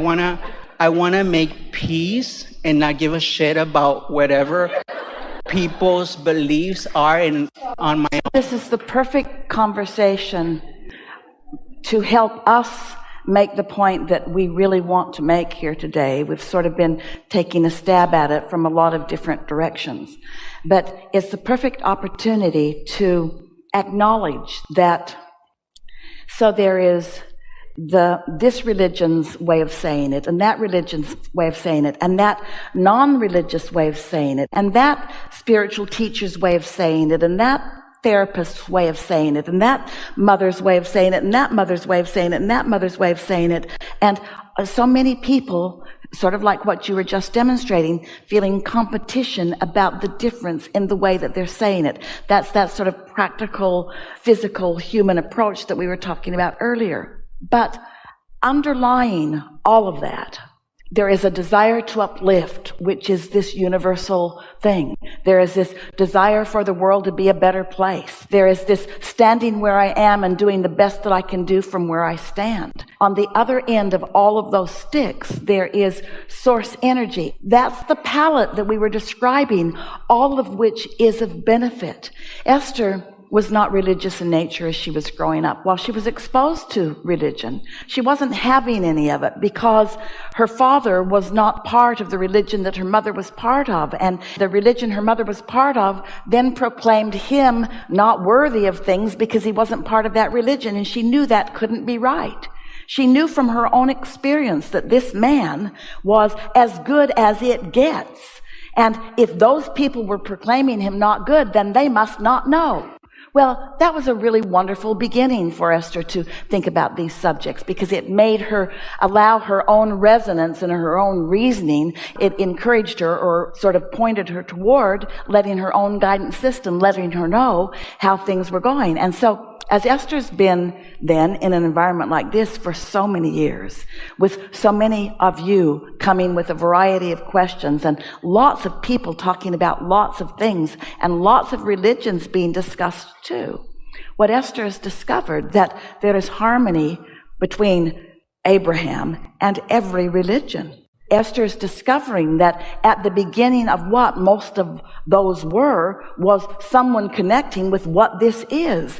I wanna make peace and not give a shit about whatever people's beliefs are on my own. This is the perfect conversation to help us make the point that we really want to make here today. We've sort of been taking a stab at it from a lot of different directions. But it's the perfect opportunity to acknowledge that. So there is this religion's way of saying it, and that religion's way of saying it, and that non-religious way of saying it, and that spiritual teacher's way of saying it, and that therapist's way of saying it, and that mother's way of saying it, and that mother's way of saying it, and that mother's way of saying it. And so many people, sort of like what you were just demonstrating, feeling competition about the difference in the way that they're saying it. That's that sort of practical, physical, human approach that we were talking about earlier. But underlying all of that, there is a desire to uplift, which is this universal thing. There is this desire for the world to be a better place. There is this standing where I am and doing the best that I can do from where I stand. On the other end of all of those sticks, there is source energy. That's the palette that we were describing, all of which is of benefit. Esther was not religious in nature as she was growing up. While she was exposed to religion, she wasn't having any of it because her father was not part of the religion that her mother was part of. And the religion her mother was part of then proclaimed him not worthy of things because he wasn't part of that religion. And she knew that couldn't be right. She knew from her own experience that this man was as good as it gets. And if those people were proclaiming him not good, then they must not know. Well, that was a really wonderful beginning for Esther to think about these subjects because it made her allow her own resonance and her own reasoning. It encouraged her or sort of pointed her toward letting her own guidance system, letting her know how things were going. And so as Esther's been then in an environment like this for so many years, with so many of you coming with a variety of questions and lots of people talking about lots of things and lots of religions being discussed too, what Esther has discovered that there is harmony between Abraham and every religion. Esther is discovering that at the beginning of what most of those were was someone connecting with what this is.